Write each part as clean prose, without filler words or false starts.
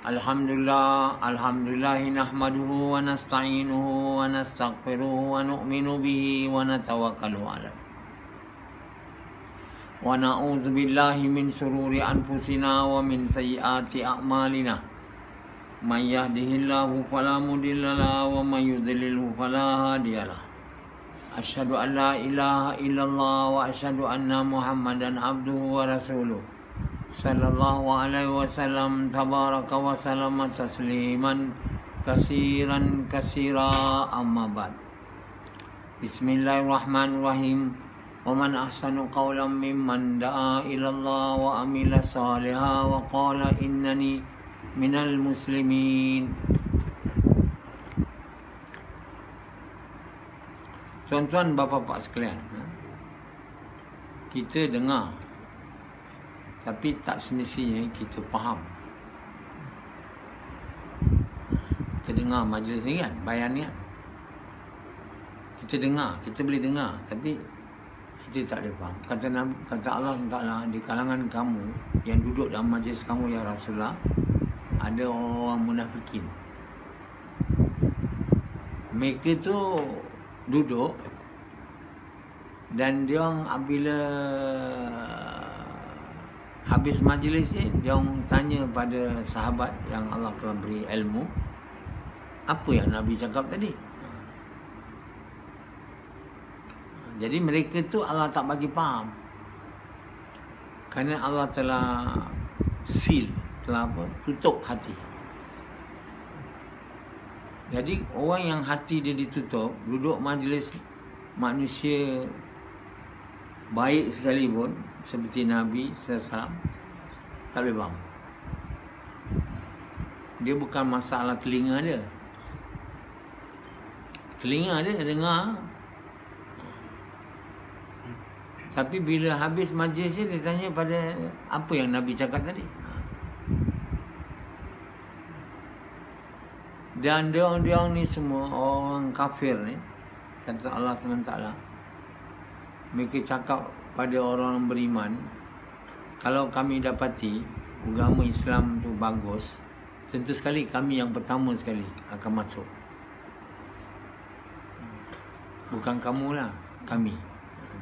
Alhamdulillah nahmaduhu wa nasta'inuhu wa nastaghfiruhu wa nu'minu bihi wa natawakkalu alayh. Wa na'udzu billahi min shururi anfusina wa min sayyiati a'malina. May yahdihillahu fala mudilla lahu wa may yudlilhu fala hadiyalah. Asyhadu an la ilaha illallah wa asyhadu anna Muhammadan abduhu wa rasuluh. Sallallahu alaihi wasallam tabaraka wa salama tasliman kasiran kasira amma ba'd. Bismillahirrahmanirrahim. Wa man ahsanu qawlan mimman da'a ila Allah wa amila salihan wa qala innani minal muslimin. Tuan-tuan, bapa-bapa sekalian, kita dengar tapi tak semestinya kita faham. Kita dengar majlis ni kan, bayan ni kan. Kita dengar, kita boleh dengar, tapi kita tak boleh faham. Kata Allah Ta'ala, di kalangan kamu yang duduk dalam majlis kamu ya Rasulullah, ada orang munafikin. Mereka tu duduk dan dia orang apabila habis majlis ni, dia orang tanya pada sahabat yang Allah telah beri ilmu, apa yang Nabi cakap tadi. Jadi mereka tu Allah tak bagi faham, kerana Allah telah seal, telah tutup hati. Jadi orang yang hati dia ditutup, duduk majlis manusia baik sekalipun seperti Nabi SAW, tak boleh faham. Dia bukan masalah telinga dia. Telinga dia dengar, tapi bila habis majlis dia tanya pada apa yang Nabi cakap tadi. Dan dia ni semua orang kafir ni, kata Allah SWT, mereka cakap pada orang beriman, kalau kami dapati agama Islam tu bagus, tentu sekali kami yang pertama sekali akan masuk. Bukan kamulah, kami.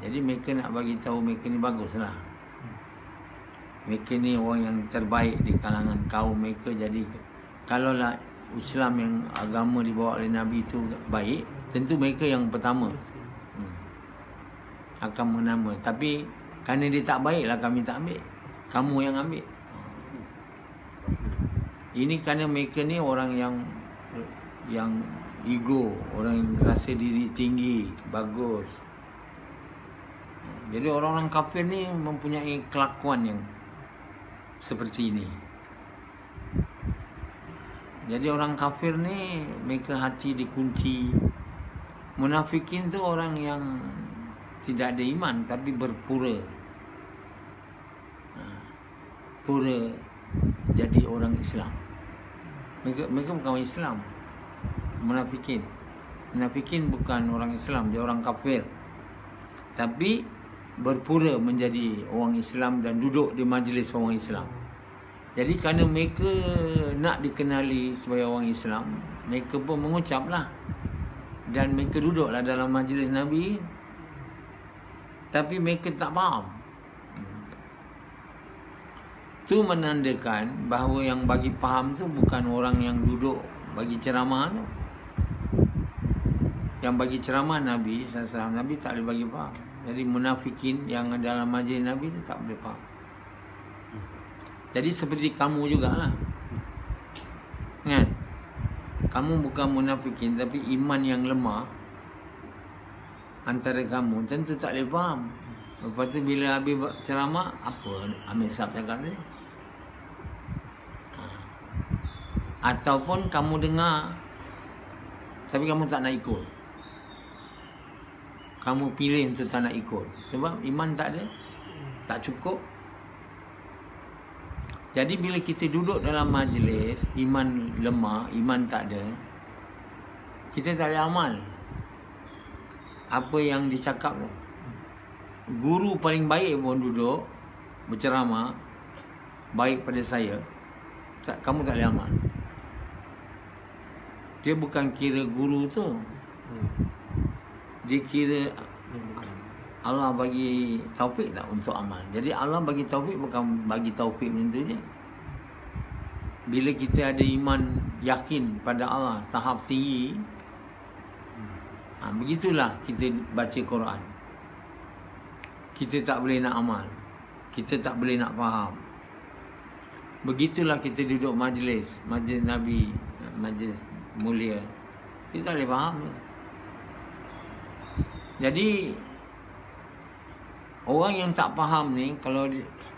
Jadi mereka nak bagi tahu mereka ni baguslah. Mereka ni orang yang terbaik di kalangan kaum mereka. Jadi kalaulah Islam yang agama dibawa oleh Nabi itu baik, tentu mereka yang pertama akan menama. Tapi kerana dia tak baiklah kami tak ambil, kamu yang ambil. Ini kerana mereka ni orang yang ego, orang yang rasa diri tinggi, bagus. Jadi orang-orang kafir ni mempunyai kelakuan yang seperti ini. Jadi orang kafir ni mereka hati dikunci. Munafikin tu orang yang tidak ada iman tapi berpura. Pura jadi orang Islam. Mereka bukan orang Islam. Munafikin bukan orang Islam, dia orang kafir. Tapi berpura menjadi orang Islam dan duduk di majlis orang Islam. Jadi kerana mereka nak dikenali sebagai orang Islam, mereka pun mengucaplah. Dan mereka duduklah dalam majlis Nabi, tapi mereka tak faham. Itu menandakan bahawa yang bagi faham tu bukan orang yang duduk bagi ceramah tu. Yang bagi ceramah Nabi SAW, Nabi tak boleh bagi faham. Jadi munafikin yang dalam majlis Nabi tu tak boleh faham. Jadi seperti kamu jugalah, kan? Kamu bukan munafikin, tapi iman yang lemah antara kamu tentu tak boleh faham. Lepas tu bila habis ceramah, apa Amir Sab cakap ni? Ataupun kamu dengar, tapi kamu tak nak ikut. Kamu pilih untuk tak nak ikut sebab iman tak ada, tak cukup. Jadi bila kita duduk dalam majlis, iman lemah, iman tak ada, kita tak boleh amal apa yang dicakap tu. Guru paling baik pun duduk berceramah baik pada saya, kamu tak boleh amal. Dia bukan kira guru tu. Dia kira Allah bagi taufik tak untuk amal. Jadi Allah bagi taufik bukan bagi taufik macam tu je. Bila kita ada iman yakin pada Allah tahap tinggi, begitulah kita baca Quran. Kita tak boleh nak amal. Kita tak boleh nak faham. Begitulah kita duduk majlis Nabi, majlis mulia. Kita tak boleh faham. Jadi orang yang tak faham ni, kalau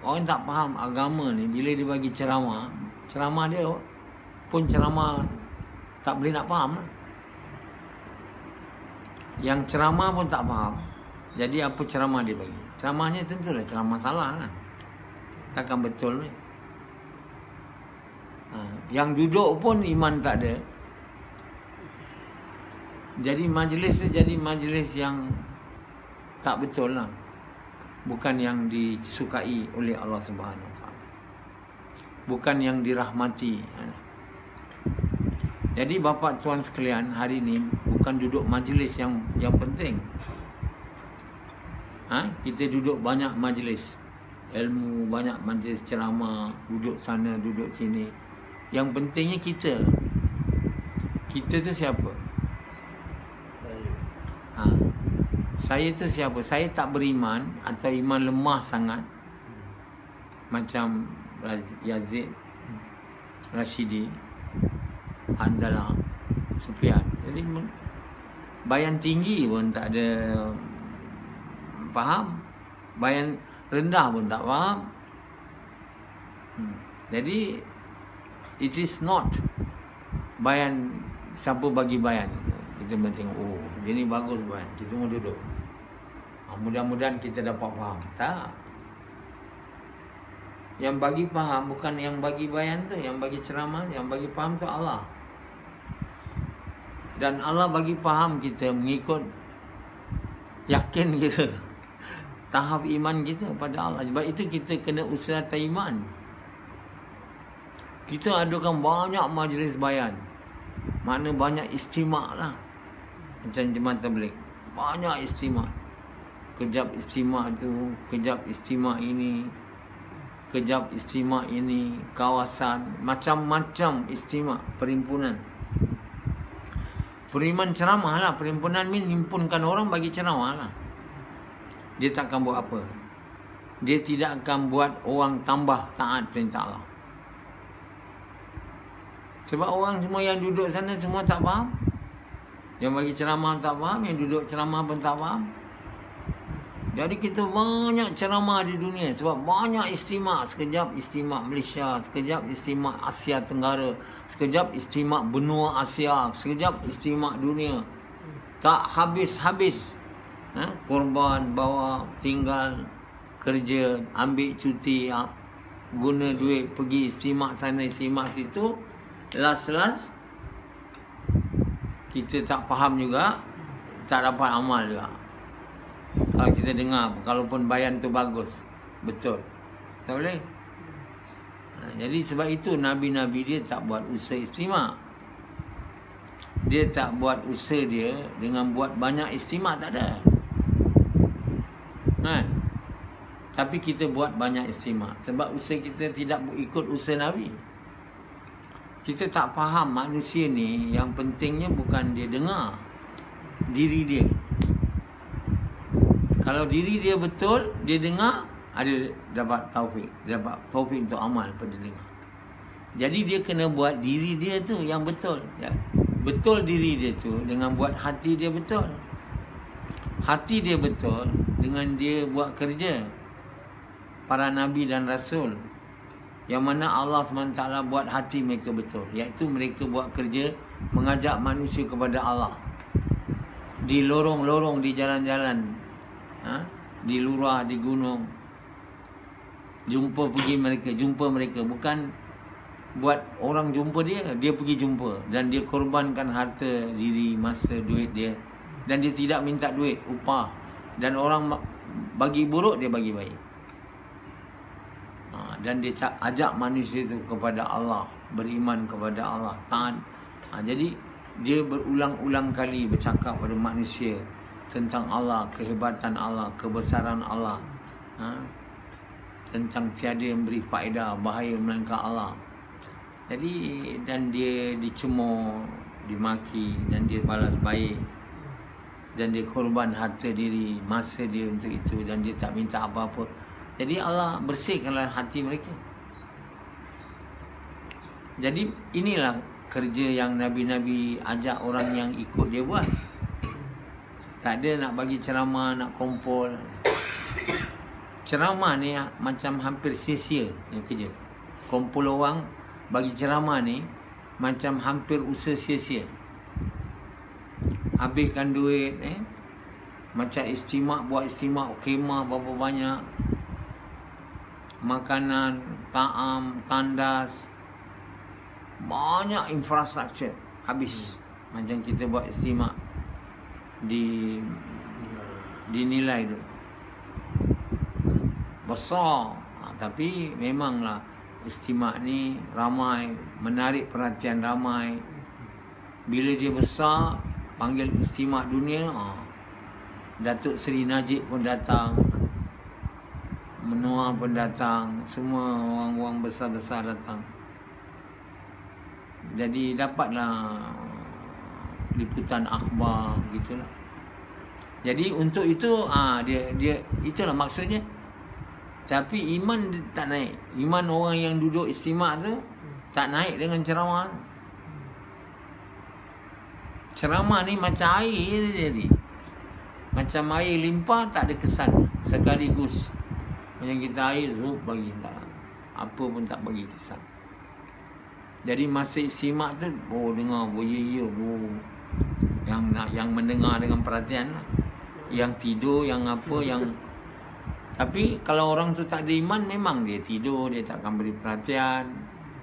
orang tak faham agama ni, bila dia bagi ceramah dia pun ceramah tak boleh nak faham. Yang ceramah pun tak faham. Jadi apa ceramah dia bagi? Ceramahnya tentulah ceramah salah kan. Takkan betul ni. Yang duduk pun iman tak ada. Jadi majlis tu jadi majlis yang tak betul lah. Bukan yang disukai oleh Allah Subhanahu Wa Taala. Bukan yang dirahmati. Jadi bapa tuan sekalian, hari ni bukan duduk majlis yang penting. Kita duduk banyak majlis ilmu, banyak majlis ceramah, duduk sana, duduk sini. Yang pentingnya kita. Kita tu siapa? Saya tu siapa? Saya tak beriman atau iman lemah sangat. Macam Yazid, Rashidi, Handalah, Sufyan. Jadi bayan tinggi pun tak ada faham. Bayan rendah pun tak faham. Jadi it is not bayan siapa bagi bayan. Kita tengok, oh dia ni bagus bayan, kita mau duduk. Mudah-mudahan kita dapat faham. Tak. Yang bagi faham bukan yang bagi bayan tu, yang bagi ceramah, yang bagi faham tu Allah. Dan Allah bagi faham kita mengikut yakin kita, tahap iman kita pada Allah. Sebab itu kita kena usaha iman. Kita adakan banyak majlis bayan. Makna banyak istimak lah. Macam jemaah tabligh, banyak istimak. Kejap istimak tu, kejap istimak ini, kejap istimak ini, kawasan, macam-macam istimak, perhimpunan. Perhimpunan ceramah lah. Perhimpunan ni himpunkan orang bagi ceramah lah. Dia takkan buat apa. Dia tidak akan buat orang tambah taat perintah Allah. Sebab orang semua yang duduk sana semua tak faham. Yang bagi ceramah tak faham, yang duduk ceramah pun tak faham. Jadi kita banyak ceramah di dunia sebab banyak istimak. Sekejap istimak Malaysia, sekejap istimak Asia Tenggara, sekejap istimak benua Asia, sekejap istimak dunia. Tak habis-habis. Korban, bawa, tinggal, kerja, ambil cuti, guna duit, pergi istimak sana, istimak situ. Last kita tak faham juga, tak dapat amal juga. Kalau kita dengar, kalaupun bayan tu bagus, betul, tak boleh. Jadi sebab itu Nabi-Nabi dia tak buat usaha istimak. Dia tak buat usaha dia dengan buat banyak istimak, tak ada. Tapi kita buat banyak istimak sebab usaha kita tidak ikut usaha Nabi. Kita tak faham manusia ni, yang pentingnya bukan dia dengar, diri dia. Kalau diri dia betul, dia dengar, ada dapat taufik, dapat taufik untuk amal pada dengar. Jadi dia kena buat diri dia tu yang betul. Betul diri dia tu dengan buat hati dia betul. Hati dia betul dengan dia buat kerja. Para Nabi dan Rasul, yang mana Allah SWT buat hati mereka betul, iaitu mereka buat kerja mengajak manusia kepada Allah. Di lorong-lorong, di jalan-jalan, di lurah, di gunung, jumpa mereka. Bukan buat orang jumpa dia pergi jumpa. Dan dia korbankan harta diri, masa, duit dia. Dan dia tidak minta duit, upah. Dan orang bagi buruk, dia bagi baik. Dan dia ajak manusia itu kepada Allah. beriman kepada Allah, taat. Jadi dia berulang-ulang kali bercakap pada manusia tentang Allah, kehebatan Allah, kebesaran Allah, tentang tiada yang beri faedah, bahaya melainkan Allah. Jadi, dan dia dicemooh, dimaki, dan dia balas baik, dan dia korban harta diri, masa dia untuk itu, dan dia tak minta apa-apa. Jadi Allah bersihkanlah hati mereka. Jadi inilah kerja yang Nabi-Nabi ajak orang yang ikut dia buat. Tak ada nak bagi ceramah, nak kompol. Ceramah ni macam hampir sia-sia yang kerja. Kumpul orang bagi ceramah ni macam hampir usaha sia-sia. Habiskan duit, macam istimak, buat istimak, khemah berapa banyak, makanan, ta'am, tandas, banyak infrastruktur habis. Macam kita buat istimak dinilai tu besar, tapi memanglah istimak ni ramai, menarik perhatian ramai. Bila dia besar, panggil istimak dunia, Datuk Seri Najib pun datang, Menua pun datang, semua orang-orang besar-besar datang. Jadi dapatlah liputan akhbar gitulah. Jadi untuk itu dia itulah maksudnya. Tapi iman tak naik. Iman orang yang duduk istimak tu tak naik dengan ceramah. Ceramah ni macam air jadi. Macam air limpah, tak ada kesan. Sekaligus. Macam kita air bagi tak. Apa pun tak bagi kesan. Jadi masa istimak tu dengar ya. Yang mendengar dengan perhatian lah. Yang tidur, yang apa, yang. Tapi kalau orang tu tak ada iman, memang dia tidur, dia tak akan beri perhatian.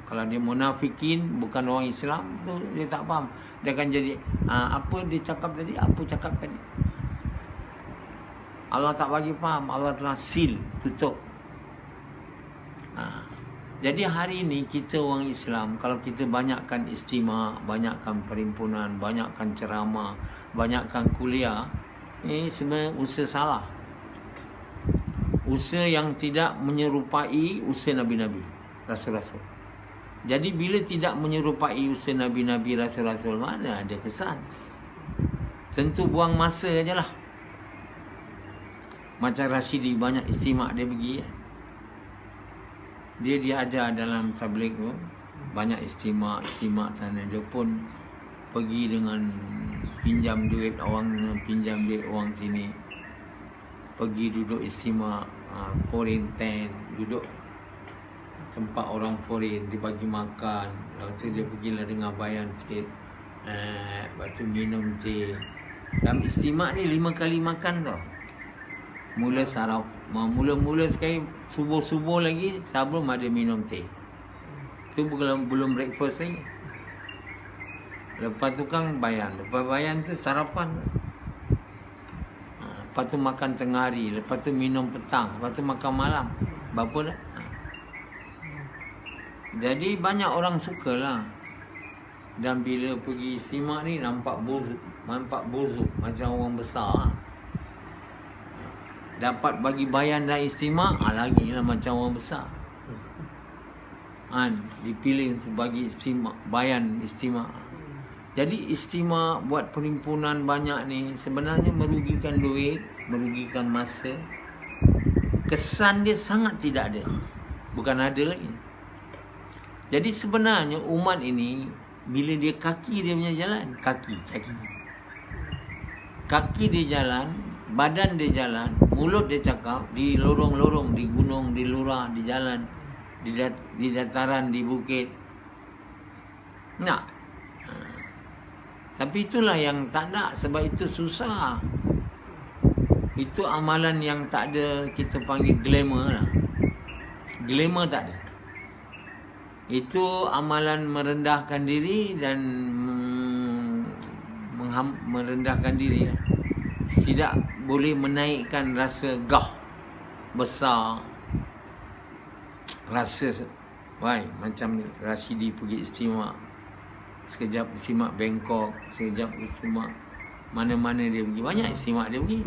Kalau dia munafikin, bukan orang Islam, tu dia tak faham. Dia akan jadi, apa dia cakap tadi, apa cakap tadi. Allah tak bagi faham, Allah telah seal, tutup. Jadi hari ini kita orang Islam, kalau kita banyakkan istimak, banyakkan perhimpunan, banyakkan ceramah, banyakkan kuliah, ini sebenarnya usaha salah. Usaha yang tidak menyerupai usaha Nabi-Nabi, Rasul-Rasul. Jadi bila tidak menyerupai usaha Nabi-Nabi, Rasul-Rasul, mana ada kesan? Tentu buang masa je lah. Macam Rashidi, banyak istimak dia pergi. Dia ajar dalam tabligh tu, banyak istimak sana. Dia pun pergi dengan pinjam duit orang, pinjam duit orang sini. Pergi duduk istimak, foreign tent, duduk tempat orang foreign, dia bagi makan. Lepas tu dia pergilah dengar bayan sikit, lepas tu minum teh. Dalam istimak ni 5 kali makan tau. Mula sarap, mula sekali subuh-subuh lagi, sebelum ada minum teh. Tu belum breakfast lagi. Lepas tu kan bayan, lepas bayan tu sarapan. Lepas tu makan tengah hari, lepas tu minum petang, lepas tu makan malam. Berapa dah? Jadi banyak orang sukalah. Dan bila pergi simak ni nampak bozuk macam orang besar. Dapat bagi bayan dan istimak, lagi lah macam orang besar. Dipilih untuk bagi istimak, bayan istimak. Jadi istimak buat perhimpunan banyak ni sebenarnya merugikan duit, merugikan masa. Kesan dia sangat tidak ada. Bukan ada lagi. Jadi sebenarnya umat ini bila dia kaki dia punya jalan, kaki dia jalan, badan dia jalan, mulut dia cakap, di lorong-lorong, di gunung, di lurah, di jalan, di dataran, di bukit. Nak. Tapi itulah yang tak nak, sebab itu susah. Itu amalan yang tak ada, kita panggil glamour lah. Glamour tak ada. Itu amalan merendahkan diri dan merendahkan diri. Tidak boleh menaikkan rasa gah besar, rasa Macam Rashidi pergi istimak, sekejap istimak Bangkok, sekejap istimak mana-mana dia pergi. Banyak istimak dia pergi,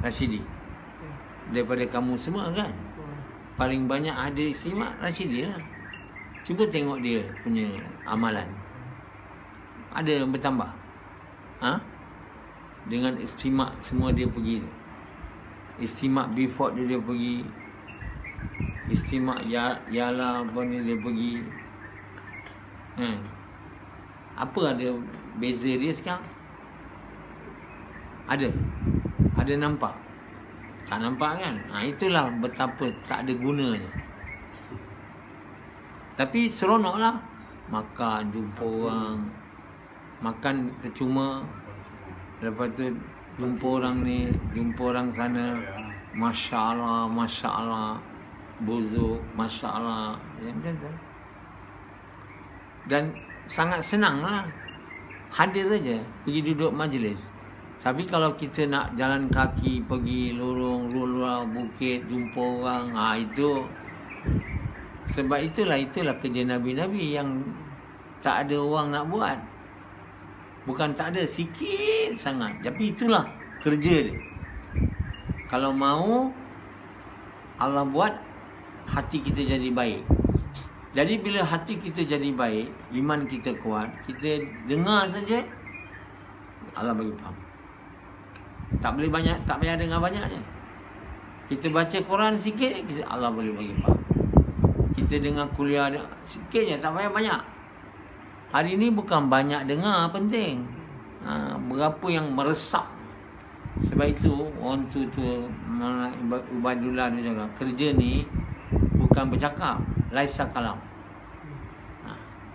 Rashidi. Daripada kamu semua kan, paling banyak ada istimak Rashidi lah. Cuba tengok dia punya amalan, ada yang bertambah. Dengan istimak semua dia pergi. Istimak Beaufort dia pergi, istimak Yala pun dia pergi. Apa ada beza dia sekarang? Ada nampak? Tak nampak kan? Itulah betapa tak ada gunanya. Tapi seronok lah. Makan, jumpa orang, makan percuma. Lepas tu jumpa orang ni, jumpa orang sana. Masya Allah, Masya Allah. Buzuk, Masya Allah. Macam tu. Dan sangat senang lah. Hadir aja, pergi duduk majlis. Tapi kalau kita nak jalan kaki, pergi lorong, bukit, jumpa orang, itu. Sebab itulah kerja Nabi-Nabi yang tak ada orang nak buat. Bukan tak ada, sikit sangat. Tapi itulah kerja dia. Kalau mau, Allah buat hati kita jadi baik. Jadi bila hati kita jadi baik, iman kita kuat, kita dengar saja, Allah bagi faham. Tak boleh banyak, tak payah dengar banyak je. Kita baca Quran sikit, Allah boleh bagi faham. Kita dengar kuliah sikit je, tak payah banyak. Hari ni bukan banyak dengar penting. Berapa yang meresap. Sebab itu orang tu Ubaidullah tu cakap, kerja ni bukan bercakap, laisa kalam.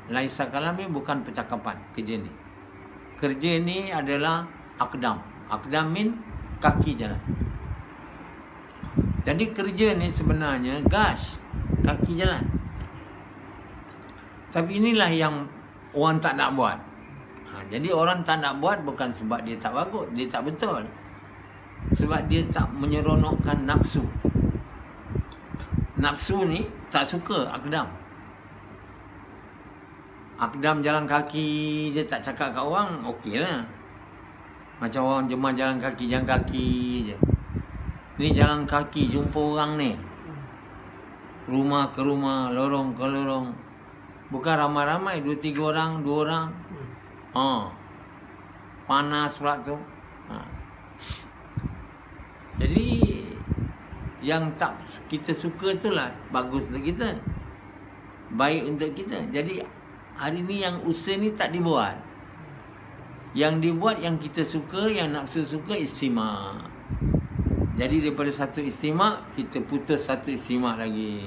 Laisa kalam ni bukan percakapan, kerja ni. Kerja ni adalah akdam. Akdam min kaki jalan. Jadi kerja ni sebenarnya gas, kaki jalan. Tapi inilah yang orang tak nak buat. Jadi orang tak nak buat bukan sebab dia tak bagus, dia tak betul. Sebab dia tak menyeronokkan nafsu. Nafsu ni tak suka akdam. Akdam jalan kaki je, tak cakap kat orang, okey lah. Macam orang jemaah jalan kaki je. Ni jalan kaki, jumpa orang ni. Rumah ke rumah, lorong ke lorong. Bukan ramai-ramai, 2-3 orang, 2 orang. Panas pula tu. Jadi yang tak kita suka itulah bagus untuk kita, baik untuk kita. Jadi hari ni yang usaha ni tak dibuat. Yang dibuat yang kita suka, yang nafsu suka, istimak. Jadi daripada satu istimak, kita putus satu istimak lagi.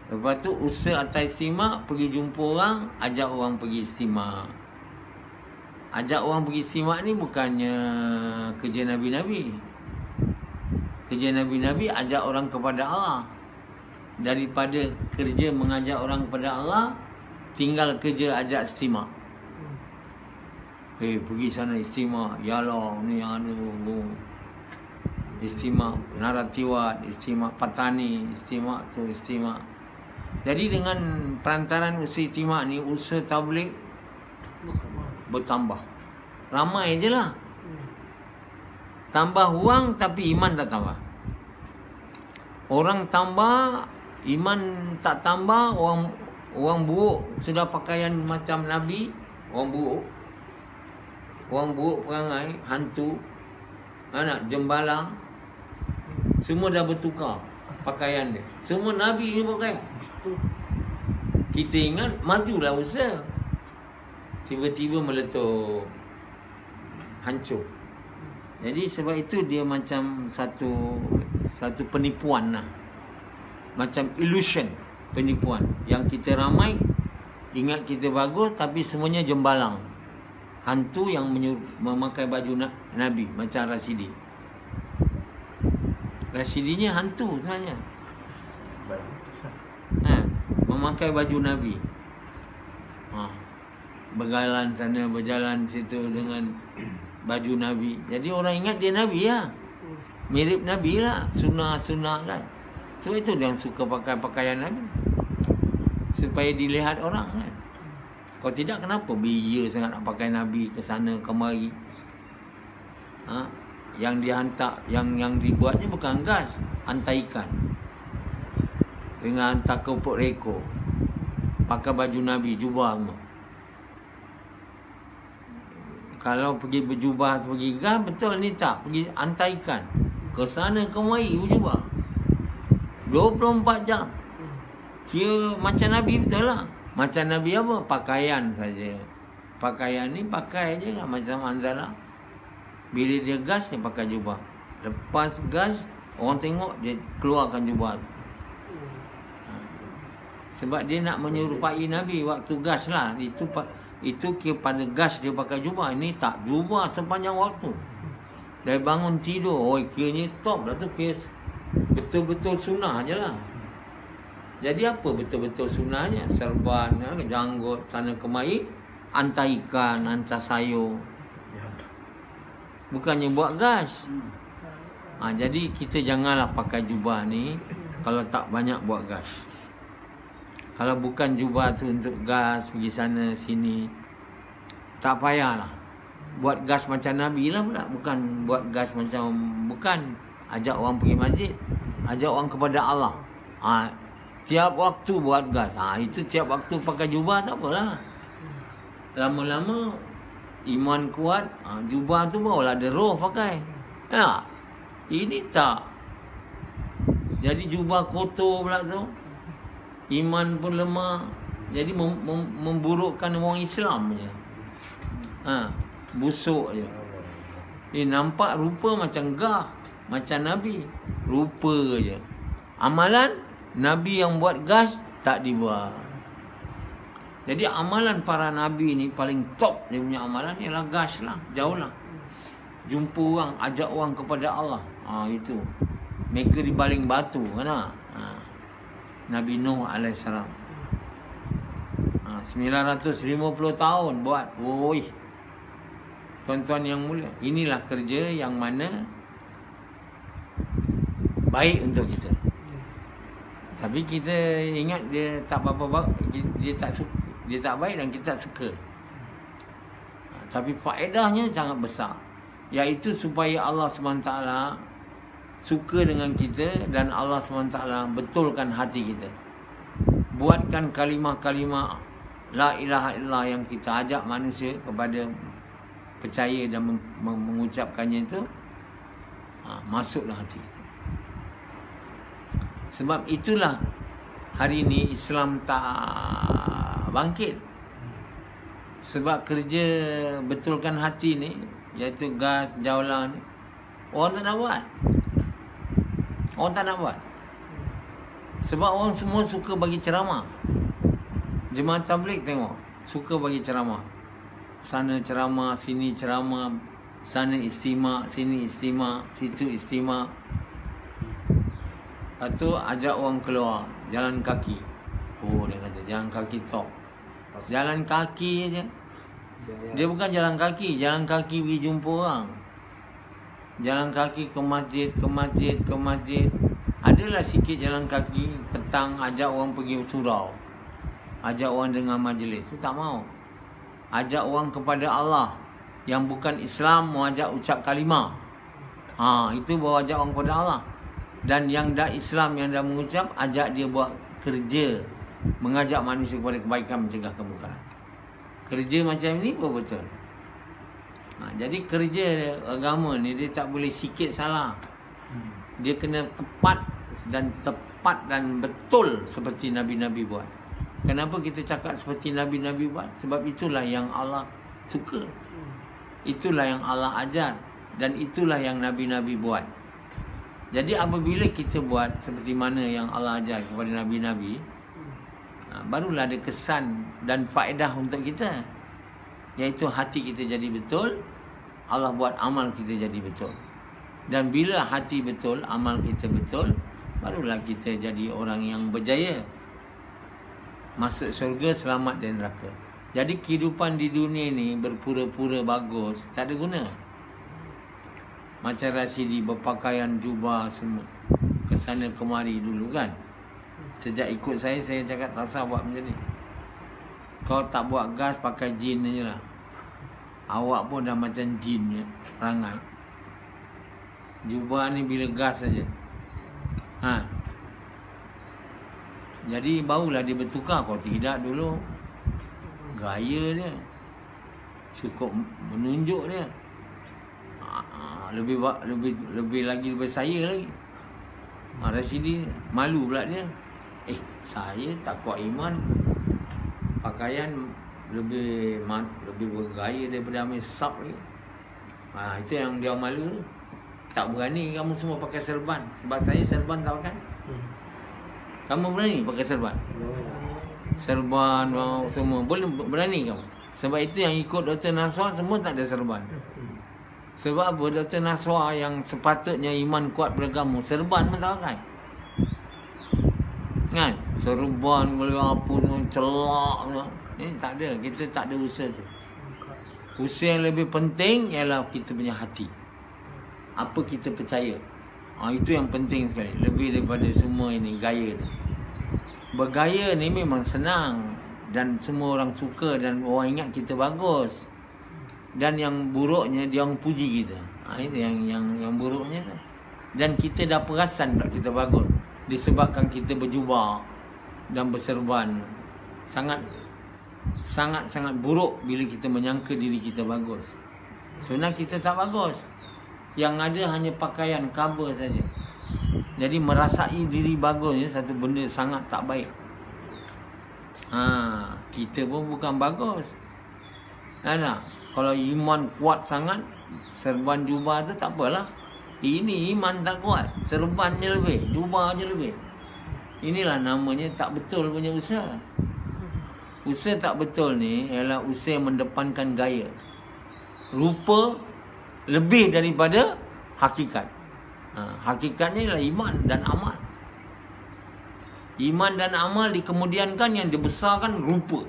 Lepas tu usaha atas istimak, pergi jumpa orang, ajak orang pergi istimak. Ajak orang pergi istimak ni bukannya kerja Nabi-Nabi. Kerja Nabi-Nabi ajak orang kepada Allah. Daripada kerja mengajak orang kepada Allah, tinggal kerja ajak istimak. Pergi sana istimak, yalah ni istimak Naratiwat, istimak Patani, istimak tu, istimak. Jadi dengan perantaran usaha istimak ni, usaha tabligh bertambah. Ramai je lah. Tambah wang tapi iman tak tambah. Orang tambah, iman tak tambah. Orang buruk sudah pakaian macam Nabi, orang buruk. Orang buruk perangai, hantu, anak jembalang, semua dah bertukar pakaian dia. Semua Nabi ni pakai. Kita ingat majulah usaha, tiba-tiba meletup, hancur. Jadi sebab itu dia macam satu penipuan lah. Macam illusion, penipuan. Yang kita ramai ingat kita bagus, tapi semuanya jembalang. Hantu yang memakai baju Nabi, macam Rashidi. Rashidinya hantu sebenarnya. Memakai baju Nabi. Berjalan sana, berjalan situ dengan baju Nabi. Jadi orang ingat dia Nabi lah. Mirip Nabi lah. Sunnah kan. Sebab itu dia suka pakai pakaian Nabi. supaya dilihat orang kan. Kalau tidak, kenapa beria sangat nak pakai Nabi ke sana kemari? Yang dihantar, yang dibuatnya bukan gas, hantar ikan dengan hantar kepuk reko, pakai baju Nabi, jubah semua. Kalau pergi berjubah, pergi gas, betul ni tak? Pergi hantar ikan ke sana kemari berjubah 24 jam. Kira macam Nabi betul lah. Macam Nabi apa? Pakaian saja. Pakaian ni pakai je lah. Macam Hanzalah, bila dia gas, dia pakai jubah. Lepas gas, orang tengok, dia keluarkan jubah. Sebab dia nak menyerupai Nabi waktu gas lah. Itu kira pada gas dia pakai jubah. Ini tak, jubah sepanjang waktu. Dari bangun tidur, kiranya top dah tu, kira betul-betul sunnah je lah. Jadi apa betul-betul sunnahnya? Serban, janggut, sana kemari, hantar ikan, hantar sayur. Bukannya buat gas. Jadi kita janganlah pakai jubah ni kalau tak banyak buat gas. Kalau bukan jubah tu untuk gas, pergi sana sini, tak payahlah. Buat gas macam Nabi lah pula. Bukan buat gas macam, bukan ajak orang pergi masjid, ajak orang kepada Allah. Tiap waktu buat gas. Itu tiap waktu pakai jubah tak apalah. Lama-lama iman kuat, jubah tu barulah ada roh pakai. Ini tak. Jadi jubah kotor pula tu, iman pun lemah. Jadi memburukkan orang Islam je. Busuk je. Nampak rupa macam gah, macam Nabi, rupa je. Amalan Nabi yang buat gas tak dibuat. Jadi amalan para Nabi ni paling top dia punya amalan ialah gas lah, jauh lah. Jumpa orang, ajak orang kepada Allah. Itu. Mereka dibaling batu kan. Nabi Nuh AS 950 tahun buat. Tuan-tuan yang mulia, inilah kerja yang mana baik untuk kita. Tapi kita ingat dia tak apa-apa, dia tak baik dan kita tak suka. Tapi faedahnya sangat besar, iaitu supaya Allah SWT suka dengan kita dan Allah SWT betulkan hati kita. Buatkan kalimah-kalimah la ilaha illallah yang kita ajak manusia kepada percaya dan mengucapkannya itu, masuklah hati kita. Sebab itulah hari ini Islam tak bangkit. Sebab kerja betulkan hati ni, iaitu gas, jaulan, orang tak nak buat. Orang tak nak buat. Sebab orang semua suka bagi ceramah. Jemaah tabligh tengok, suka bagi ceramah. Sana ceramah, sini ceramah, sana istimak, sini istimak, situ istimak. Lepas tu ajak orang keluar, jalan kaki. Dia kata jalan kaki top. Jalan kaki je. Dia bukan jalan kaki pergi jumpa orang. Jalan kaki ke masjid, ke masjid, ke masjid. Adalah sikit jalan kaki, petang ajak orang pergi surau. Ajak orang dengar majlis. Saya tak mau. Ajak orang kepada Allah. Yang bukan Islam, mau ajak ucap kalimah. Itu baru ajak orang kepada Allah. Dan yang dah Islam, yang dah mengucap, ajak dia buat kerja, mengajak manusia kepada kebaikan, mencegah kemungkaran. Kerja macam ni pun betul. Jadi kerja dia, agama ni dia tak boleh sikit salah. Dia kena tepat dan betul seperti Nabi-Nabi buat. Kenapa kita cakap seperti Nabi-Nabi buat? Sebab itulah yang Allah suka. Itulah yang Allah ajar. Dan itulah yang Nabi-Nabi buat. Jadi apabila kita buat seperti mana yang Allah ajar kepada Nabi-Nabi, barulah ada kesan dan faedah untuk kita. Iaitu hati kita jadi betul, Allah buat amal kita jadi betul. Dan bila hati betul, amal kita betul, barulah kita jadi orang yang berjaya. Masuk syurga, selamat dari neraka. Jadi kehidupan di dunia ni berpura-pura bagus, tak ada guna. Macam Rasidi berpakaian jubah semua, kesana kemari dulu kan. Sejak ikut saya cakap tak usah buat macam ni. Kau tak buat gas, pakai jin je lah. Awak pun dah macam jin je, perangai. Jubah ni bila gas saja. Jadi barulah dia bertukar. Kau tidak dulu. Gaya dia cukup menunjuk dia. Lebih lagi daripada saya lagi. Rashidi malu pula dia. Saya tak kuat iman. Pakaian lebih bergaya daripada Amir Sab lagi. Itu yang dia malu. Tak berani kamu semua pakai serban. Sebab saya serban tak pakai. Kamu berani pakai serban? Serban semua boleh, berani kamu. Sebab itu yang ikut Dr. Naswar semua tak ada serban. Sebab apa? Dr. Naswar yang sepatutnya iman kuat beragama, serban pun tak pakai. Kan? Serban boleh apa semua, celak. Ini tak ada. Kita tak ada usaha tu. Usaha yang lebih penting ialah kita punya hati. Apa kita percaya. Itu yang penting sekali. Lebih daripada semua ini, gaya ni. Bergaya ni memang senang. Dan semua orang suka dan orang ingat kita bagus. Dan yang buruknya, dia orang puji kita. Itu yang buruknya tu. Dan kita dah perasan tak kita bagus. Disebabkan kita berjubah dan berserban. Sangat buruk bila kita menyangka diri kita bagus. Sebenarnya kita tak bagus. Yang ada hanya pakaian cover saja. Jadi merasai diri bagusnya satu benda sangat tak baik. Kita pun bukan bagus. Kalau iman kuat sangat, serban jubah tu tak apalah. Ini iman tak kuat, serban je lebih, jubah je lebih. Inilah namanya tak betul punya usaha. Usaha tak betul ni ialah usaha mendepankan gaya. Rupa lebih daripada hakikat. Hakikatnya ialah iman dan amal. Iman dan amal dikemudiankan, yang dibesarkan rupa.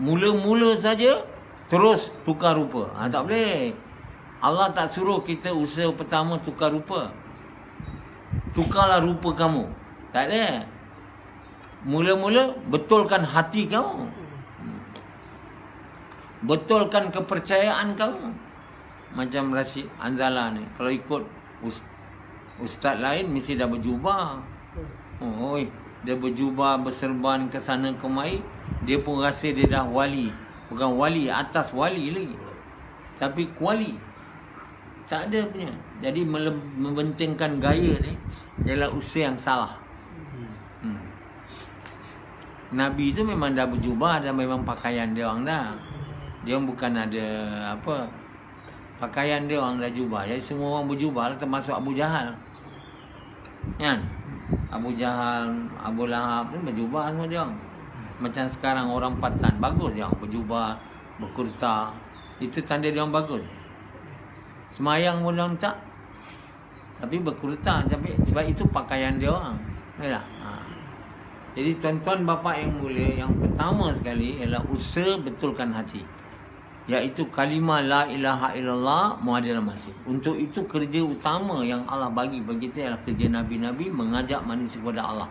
Mula-mula saja terus tukar rupa. Tak boleh. Allah tak suruh kita usaha pertama tukar rupa. Tukarlah rupa kamu. Tak ada. Mula-mula betulkan hati kamu. Betulkan kepercayaan kamu. Macam Rashid Anzala ni, kalau ikut ustaz lain mesti dah berjubah. Dia berjubah, berserban ke sana kemari, dia pun rasa dia dah wali. Bukan wali, atas wali lagi, tapi kuali. Tak ada punya. Jadi membentingkan gaya ni ialah usaha yang salah. Nabi tu memang dah berjubah dan memang pakaian dia orang dah. Dia bukan ada apa, pakaian dia orang dah jubah. Jadi semua orang berjubah lah, termasuk Abu Jahal. Kan? Abu Jahal, Abu Lahab pun berjubah semua dia orang. Macam sekarang orang Patan, bagus dia orang berjubah, berkurta. Itu tanda dia orang bagus. Semayang pun dia orang tak. Tapi berkurta, sebab itu pakaian dia orang. Jadi tuan-tuan bapa yang mulia, yang pertama sekali ialah usaha betulkan hati. Iaitu kalimah la ilaha illallah Muhammadur Rasulullah. Untuk itu kerja utama yang Allah bagi kita ialah kerja Nabi-Nabi, mengajak manusia kepada Allah.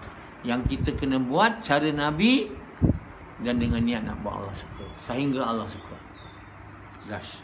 Yang kita kena buat cara Nabi dan dengan niat nak buat Allah suka, sehingga Allah suka. Gash.